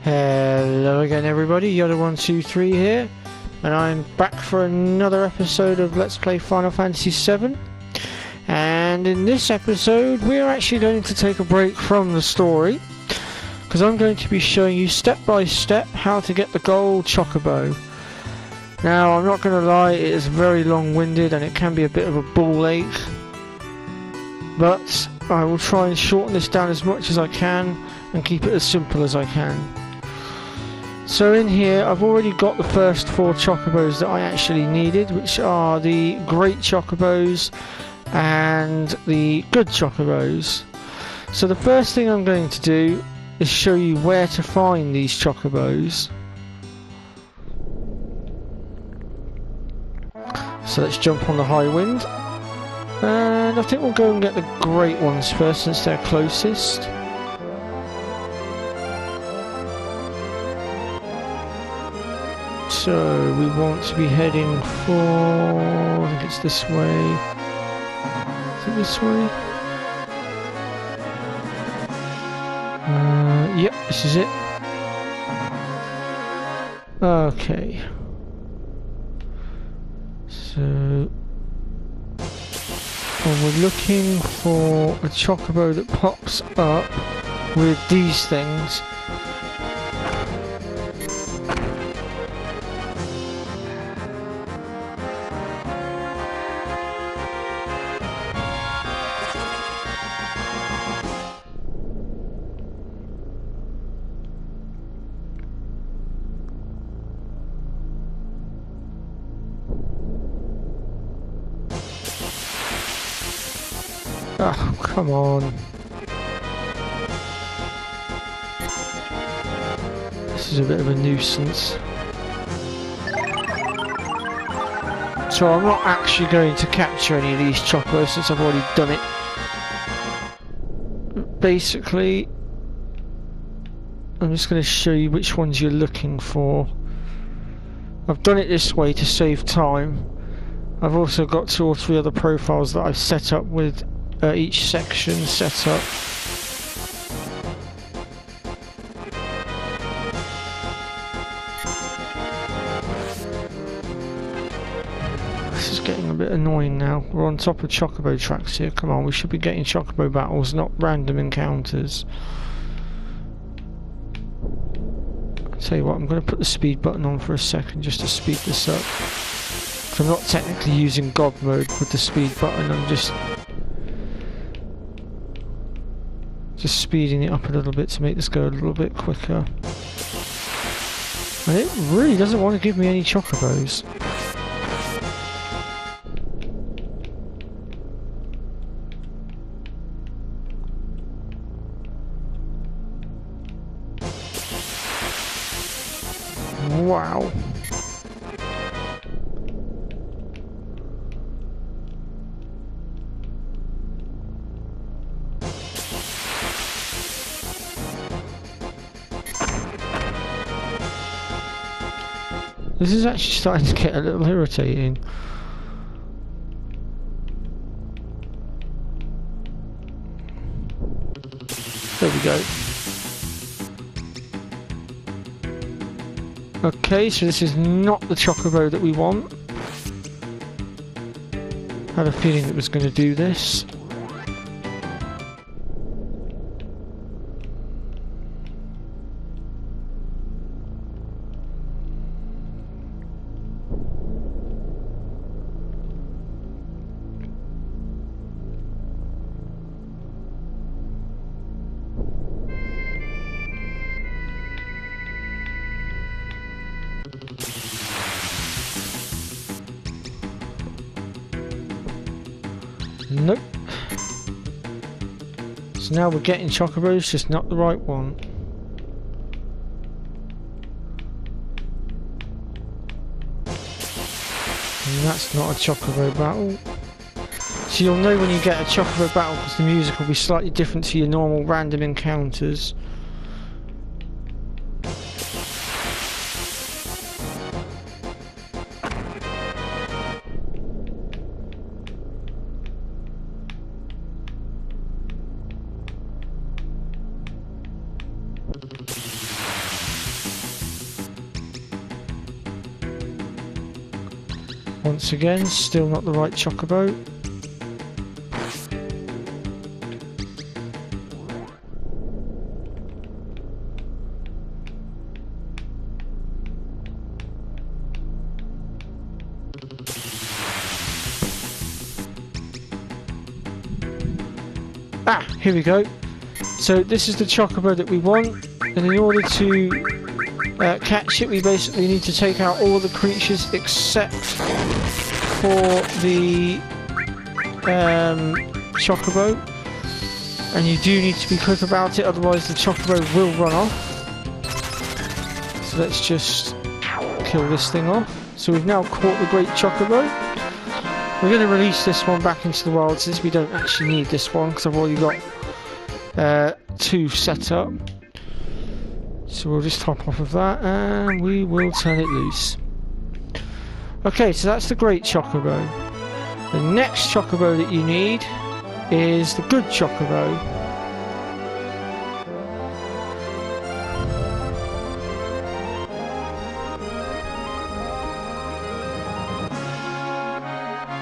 Hello again everybody, Yoda123 here, and I'm back for another episode of Let's Play Final Fantasy VII. And in this episode we're actually going to take a break from the story, because I'm going to be showing you step by step how to get the gold Chocobo. Now I'm not going to lie, it is very long-winded and it can be a bit of a ball ache, but I will try and shorten this down as much as I can and keep it as simple as I can. So in here I've already got the first 4 Chocobos that I actually needed, which are the Great Chocobos and the Good Chocobos. So the first thing I'm going to do is show you where to find these Chocobos. So let's jump on the high wind, and I think we'll go and get the great ones first since they're closest. So we want to be heading for, I think it's this way. Is it this way? Yep, this is it. Okay. So, we're looking for a Chocobo that pops up with these things. Oh, come on. This is a bit of a nuisance. So I'm not actually going to capture any of these Chocobos since I've already done it. Basically, I'm just going to show you which ones you're looking for. I've done it this way to save time. I've also got 2 or 3 other profiles that I've set up with each section set up. This is getting a bit annoying now. We're on top of Chocobo tracks here. Come on, we should be getting Chocobo battles, not random encounters. I'll tell you what, I'm going to put the speed button on for a second just to speed this up. I'm not technically using God mode with the speed button, I'm just speeding it up a little bit to make this go a little bit quicker. And it really doesn't want to give me any Chocobos. Wow. This is actually starting to get a little irritating. There we go. Okay, so this is not the Chocobo that we want. Had a feeling it was going to do this. Nope. So now we're getting Chocobos, just not the right one. And that's not a Chocobo battle. So you'll know when you get a Chocobo battle because the music will be slightly different to your normal random encounters. Once again, still not the right Chocobo. Ah, here we go. So this is the Chocobo that we want, and in order to catch it, we basically need to take out all the creatures except for the Chocobo. And you do need to be quick about it, otherwise the Chocobo will run off. So let's just kill this thing off. So we've now caught the great Chocobo. We're going to release this one back into the wild since we don't actually need this one because I've already got 2 set up. So we'll just hop off of that and we will turn it loose. Okay, so that's the great Chocobo. The next Chocobo that you need is the good Chocobo.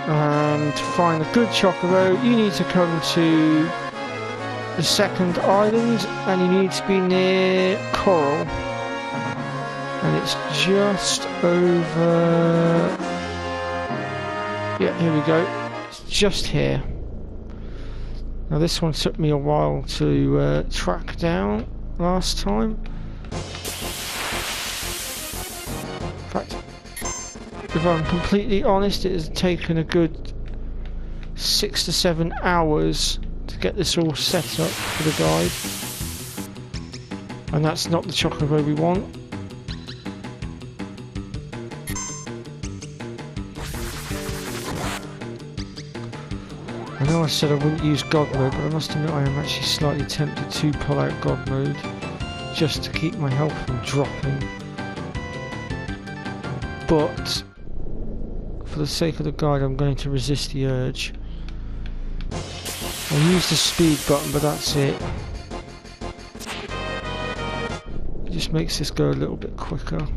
And to find the good Chocobo, you need to come to the second island and you need to be near Coral. And it's just over... Yeah, here we go. It's just here. Now this one took me a while to track down last time. In fact, if I'm completely honest, it has taken a good 6 to 7 hours to get this all set up for the guide. And that's not the Chocobo we want. I know I said I wouldn't use God mode, but I must admit I am actually slightly tempted to pull out God mode just to keep my health from dropping. But for the sake of the guide, I'm going to resist the urge. I'll use the speed button, but that's it. It just makes this go a little bit quicker.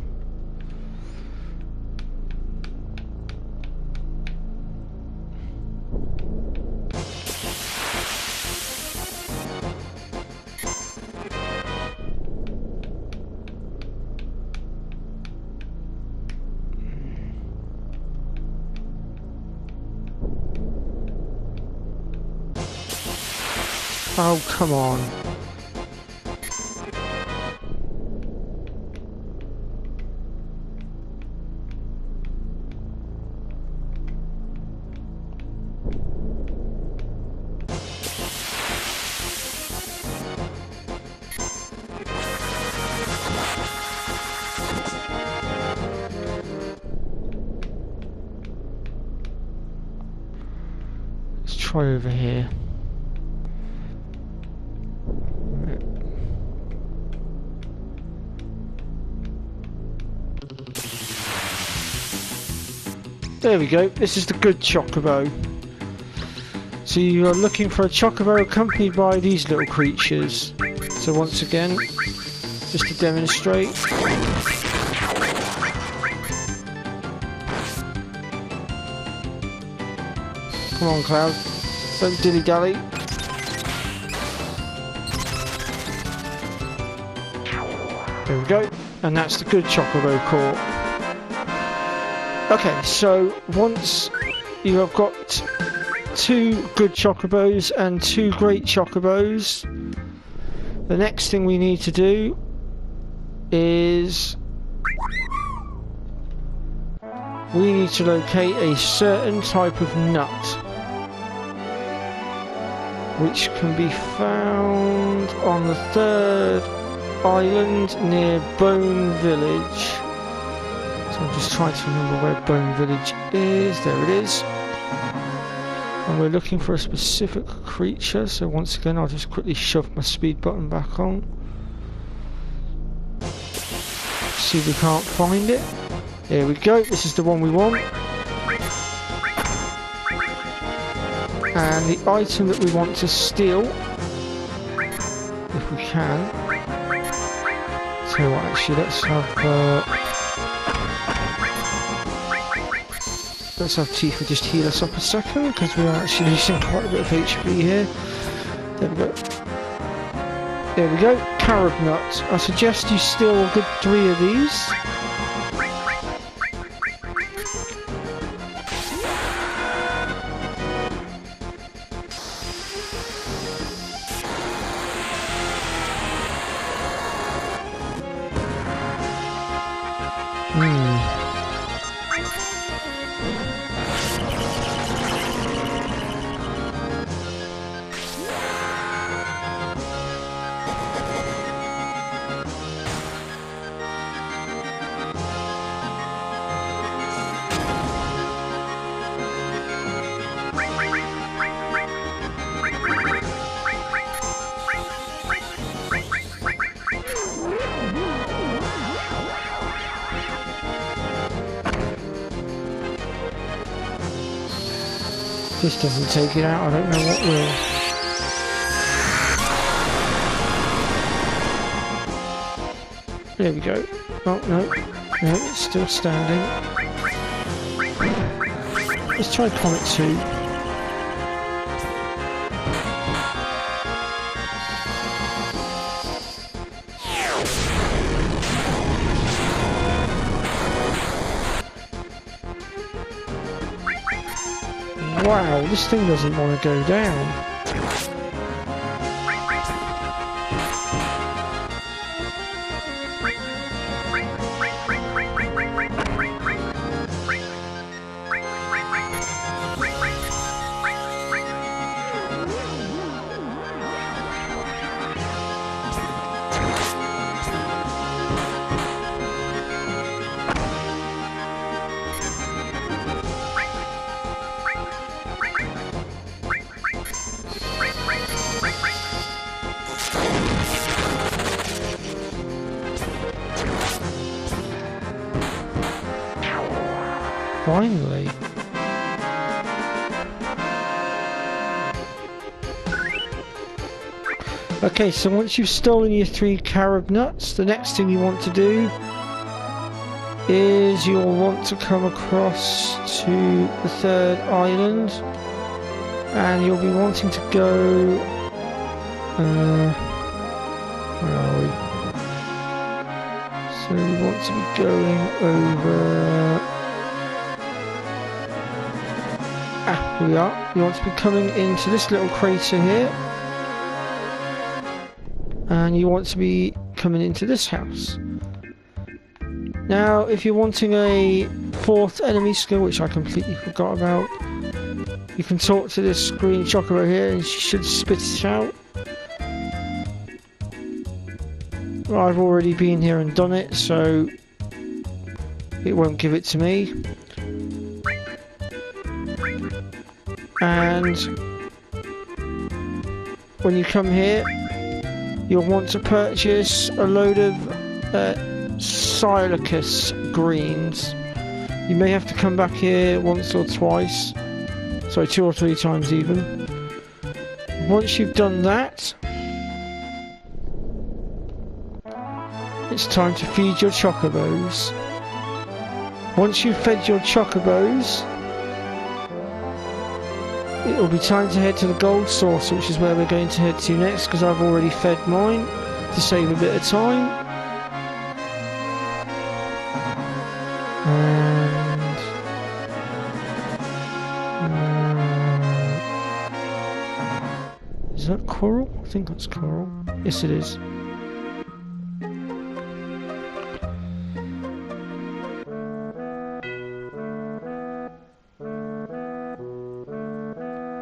Oh, come on. Let's try over here. There we go, this is the good Chocobo. So you are looking for a Chocobo accompanied by these little creatures. So once again, just to demonstrate. Come on, Cloud, don't dilly-dally. There we go, and that's the good Chocobo caught. Okay, so once you have got 2 good Chocobos and 2 great Chocobos, the next thing we need to do is we need to locate a certain type of nut which can be found on the 3rd island near Bone Village. I'm just trying to remember where Bone Village is. There it is. And we're looking for a specific creature. So once again, I'll just quickly shove my speed button back on. See if we can't find it. There we go. This is the one we want. And the item that we want to steal, if we can. So actually, let's have... let's have Tifa just heal us up a second, because we are actually losing quite a bit of HP here. There we go. There we go. Carob nut. I suggest you steal a good 3 of these. This doesn't take it out, I don't know what will. There we go. Oh, no. No, it's still standing. Let's try Comet 2. Wow, this thing doesn't want to go down. Finally. Okay, so once you've stolen your 3 carob nuts, the next thing you want to do is you'll want to come across to the 3rd island, and you'll be wanting to go... where are we? So we want to be going over... here we are. You want to be coming into this little crater here, and you want to be coming into this house. Now, if you're wanting a 4th enemy skill, which I completely forgot about, you can talk to this green Chocobo here, and she should spit it out. Well, I've already been here and done it, so it won't give it to me. And when you come here, you'll want to purchase a load of Silicus greens. You may have to come back here once or twice, sorry, 2 or 3 times even. Once you've done that, it's time to feed your Chocobos. Once you've fed your Chocobos, it'll be time to head to the gold source, which is where we're going to head to next, because I've already fed mine to save a bit of time. And is that coral? I think that's coral. Yes, it is.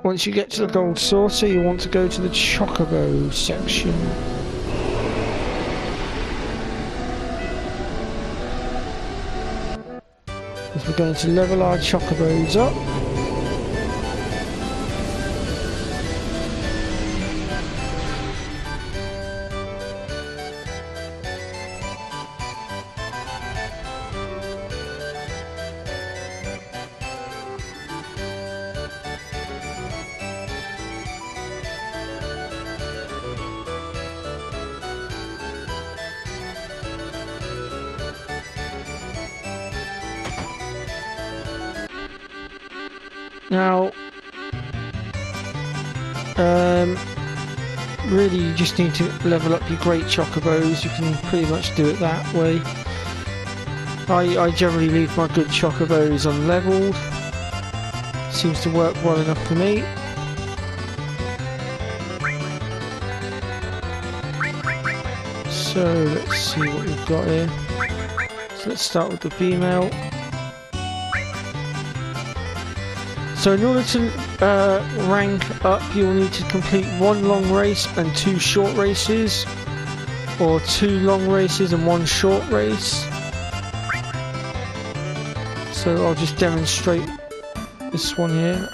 Once you get to the gold saucer, you want to go to the Chocobo section. As we're going to level our Chocobos up. Now, really you just need to level up your great chocobos. You can pretty much do it that way. I generally leave my good chocobos unleveled. Seems to work well enough for me. So let's see what we've got here. So let's start with the female. So in order to rank up, you'll need to complete 1 long race and 2 short races, or 2 long races and 1 short race. So I'll just demonstrate this one here.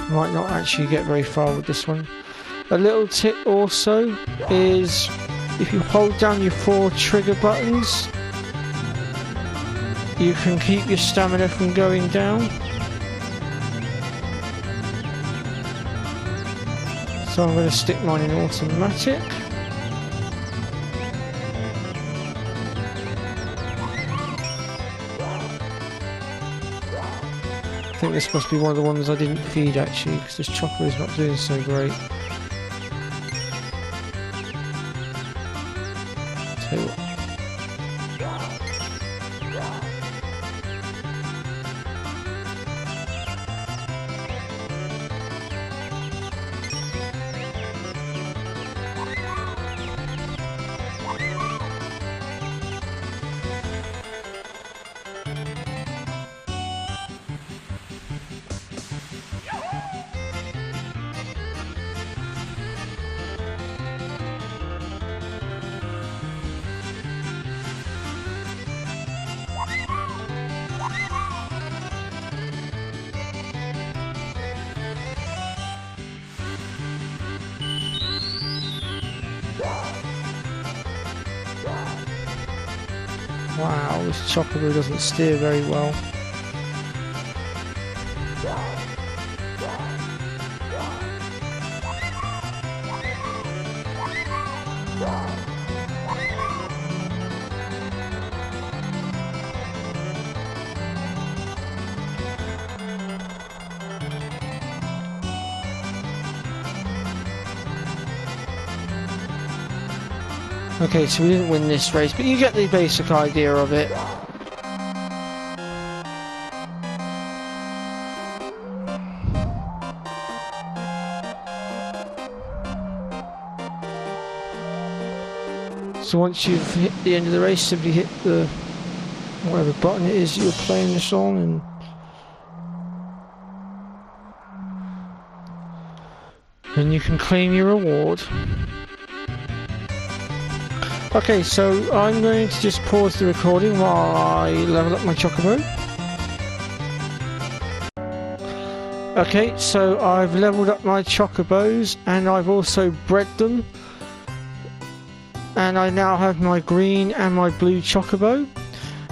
Might not actually get very far with this one. A little tip also is if you hold down your 4 trigger buttons, you can keep your stamina from going down. So I'm going to stick mine in automatic. I think this must be one of the ones I didn't feed actually, because this Chocobo is not doing so great. Tell you what. Wow, this Chocobo doesn't steer very well. Okay, so we didn't win this race, but you get the basic idea of it. So once you've hit the end of the race, simply hit the whatever button it is you're playing this on, and you can claim your reward. Okay, so I'm going to just pause the recording while I level up my Chocobo. Okay, so I've leveled up my Chocobos and I've also bred them. And I now have my green and my blue Chocobo.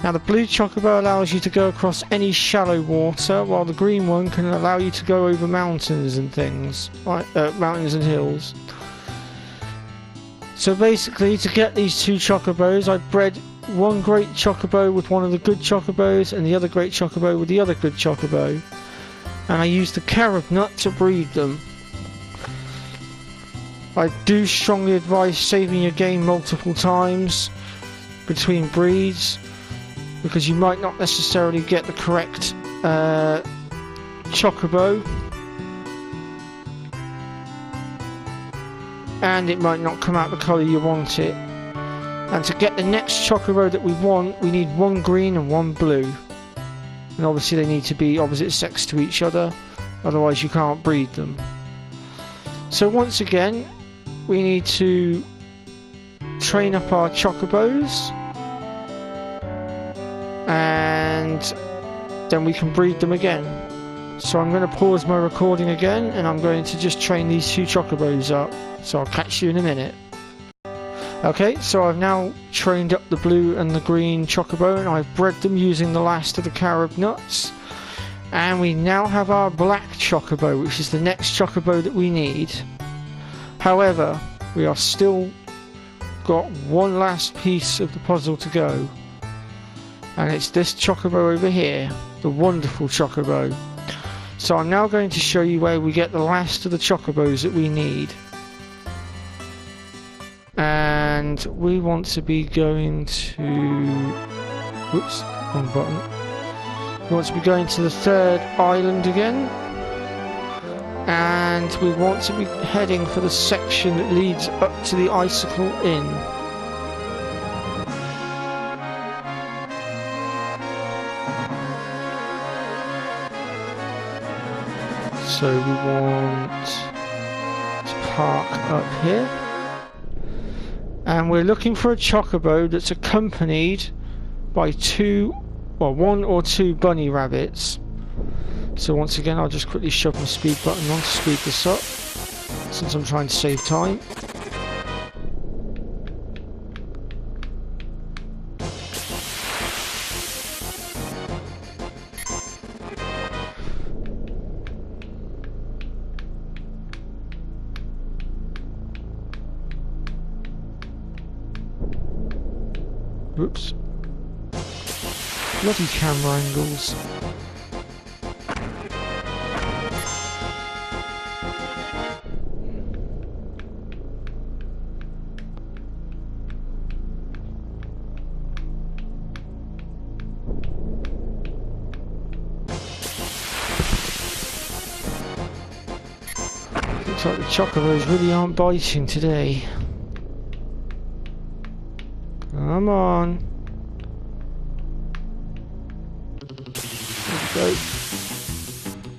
Now the blue Chocobo allows you to go across any shallow water, while the green one can allow you to go over mountains and things, like mountains and hills. So basically, to get these 2 Chocobos, I bred one great Chocobo with one of the good Chocobos and the other great Chocobo with the other good Chocobo. And I used the carob nut to breed them. I do strongly advise saving your game multiple times between breeds, because you might not necessarily get the correct Chocobo. And it might not come out the colour you want it. And to get the next Chocobo that we want, we need 1 green and 1 blue. And obviously they need to be opposite sex to each other, otherwise you can't breed them. So once again, we need to train up our Chocobos, and then we can breed them again. So I'm going to pause my recording again, and I'm going to just train these 2 Chocobos up. So I'll catch you in a minute. Okay, so I've now trained up the blue and the green Chocobo, and I've bred them using the last of the carob nuts. And we now have our black Chocobo, which is the next Chocobo that we need. However, we are still got one last piece of the puzzle to go. And it's this Chocobo over here, the wonderful Chocobo. So I'm now going to show you where we get the last of the Chocobos that we need. And we want to be going to... Whoops, wrong button. We want to be going to the third island again. And we want to be heading for the section that leads up to the Icicle Inn. So we want to park up here. And we're looking for a Chocobo that's accompanied by one or two bunny rabbits. So once again, I'll just quickly shove my speed button on to speed this up, since I'm trying to save time. Whoops. Bloody camera angles. Looks like the Chocobos really aren't biting today. Come on. There we go.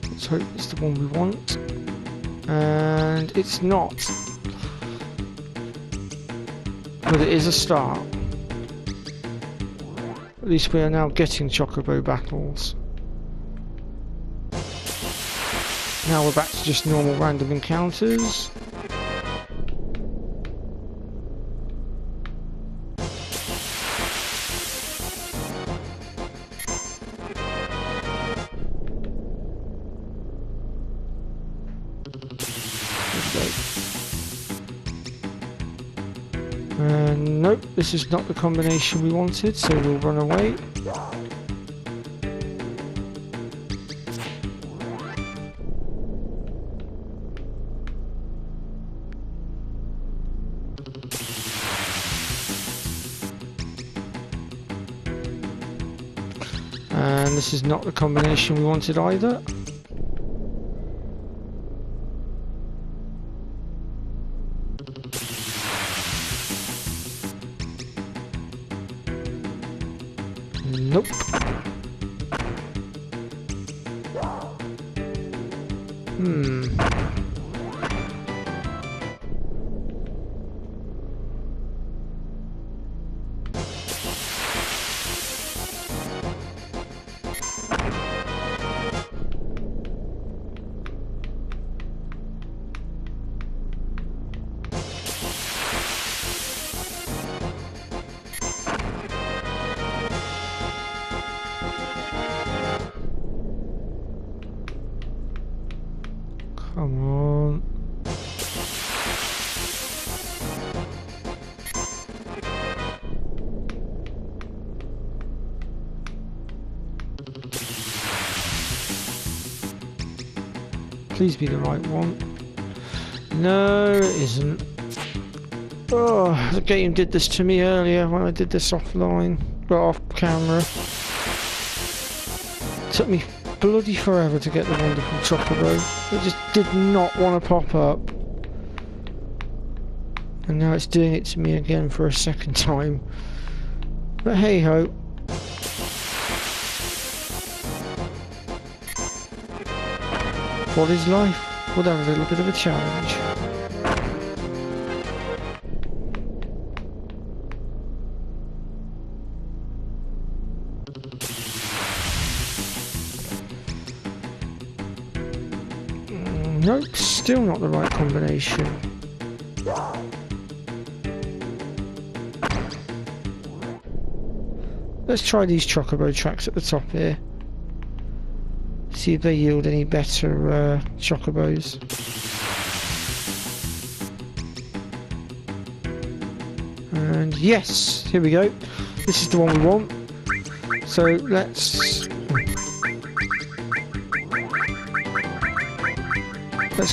Let's hope it's the one we want. And it's not. But it is a start. At least we are now getting Chocobo battles. Now we're back to just normal random encounters. Nope, this is not the combination we wanted, so we'll run away. And this is not the combination we wanted either. Nope. Come on. Please be the right one. No, it isn't. Oh, the game did this to me earlier when I did this offline, well, off camera. It took me bloody forever to get the wonderful Chocobo. It just did not want to pop up. And now it's doing it to me again for a second time. But hey ho. What is life? We'll have a little bit of a challenge. Nope, still not the right combination. Let's try these Chocobo tracks at the top here. See if they yield any better Chocobos. And yes, here we go. This is the one we want. So let's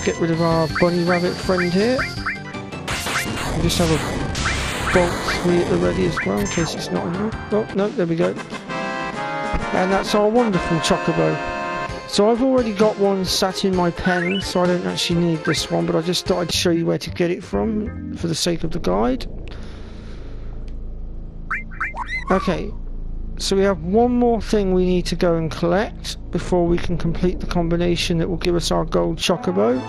get rid of our bunny rabbit friend here. We'll just have a bolt 3 at the ready as well in case it's not enough. Oh no, there we go. And that's our wonderful Chocobo. So I've already got one sat in my pen, so I don't actually need this one, but I just thought I'd show you where to get it from for the sake of the guide. Okay, so we have one more thing we need to go and collect before we can complete the combination that will give us our gold Chocobo.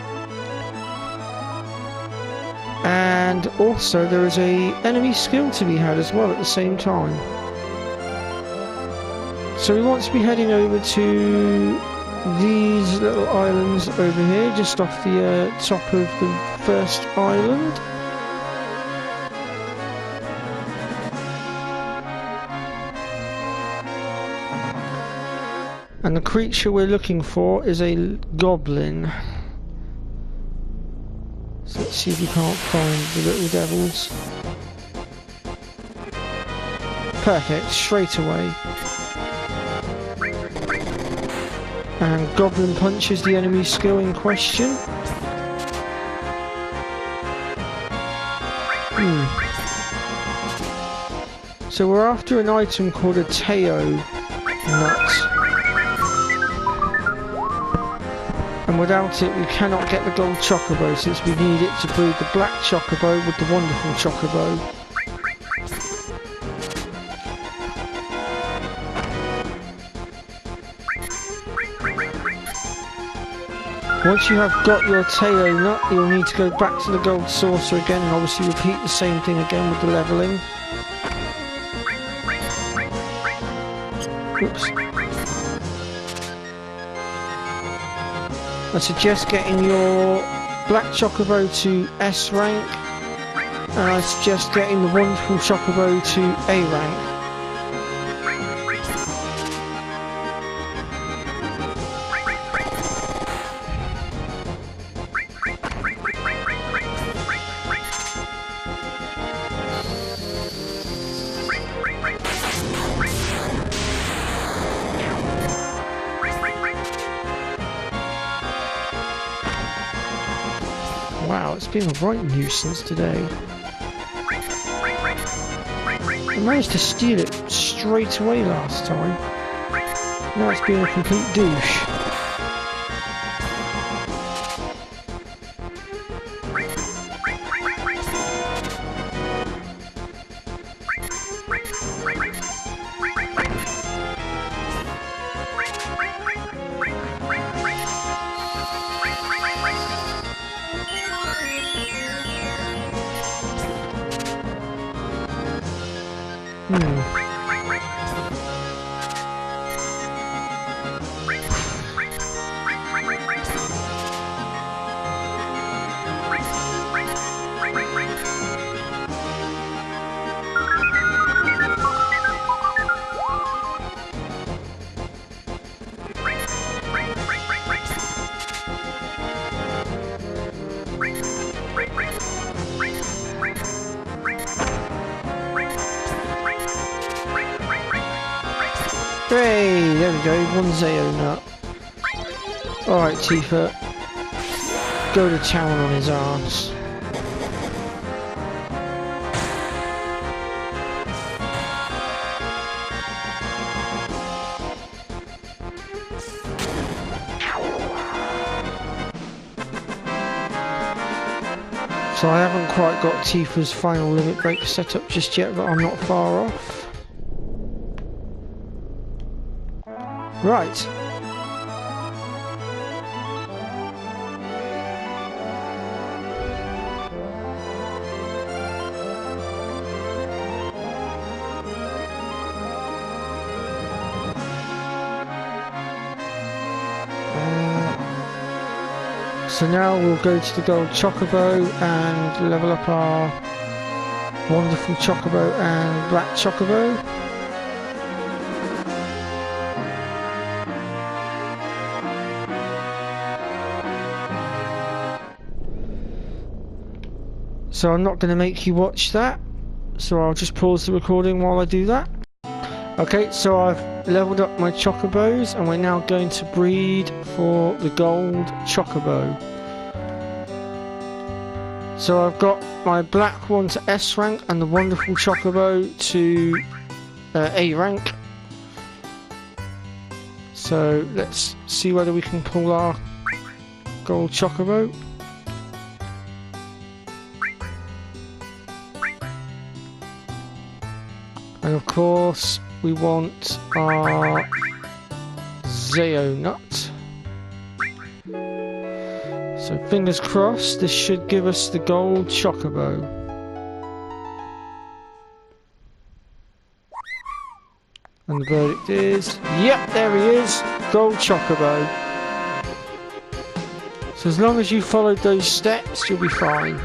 And also there is a enemy skill to be had as well at the same time. So we want to be heading over to these little islands over here, just off the top of the first island. And the creature we're looking for is a goblin. So let's see if we can't find the little devils. Perfect, straight away. And Goblin Punch is the enemy skill in question. So we're after an item called a Teo nut. And without it we cannot get the gold Chocobo, since we need it to breed the black Chocobo with the wonderful Chocobo. Once you have got your Teo nut, you'll need to go back to the gold saucer again and obviously repeat the same thing again with the levelling. Oops. I suggest getting your black Chocobo to S rank, and I suggest getting the wonderful Chocobo to A rank. Wow, it's been a right nuisance today. I managed to steal it straight away last time. Now it's been a complete douche. Hooray! There we go, one Zeo nut. Alright, Tifa. Go to town on his arse. So I haven't quite got Tifa's final limit break set up just yet, but I'm not far off. Right. So now we'll go to the gold Chocobo and level up our wonderful Chocobo and black Chocobo. So I'm not going to make you watch that, so I'll just pause the recording while I do that. Okay, so I've leveled up my Chocobos, and we're now going to breed for the gold Chocobo. So I've got my black one to S rank and the wonderful Chocobo to A rank. So let's see whether we can pull our gold Chocobo. And of course we want our Zeo nut. So fingers crossed, this should give us the gold Chocobo. And the verdict is, yep, there he is, gold Chocobo. So as long as you followed those steps, you'll be fine.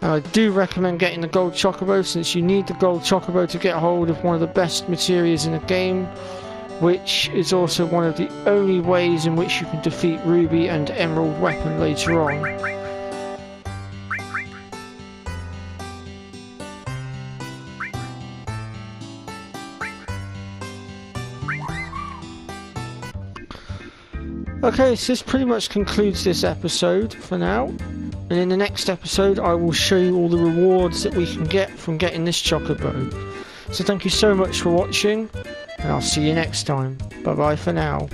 And I do recommend getting the gold Chocobo, since you need the gold Chocobo to get hold of one of the best materials in the game, which is also one of the only ways in which you can defeat Ruby and Emerald Weapon later on. Okay, so this pretty much concludes this episode for now. And in the next episode I will show you all the rewards that we can get from getting this Chocobo. So thank you so much for watching, and I'll see you next time. Bye bye for now.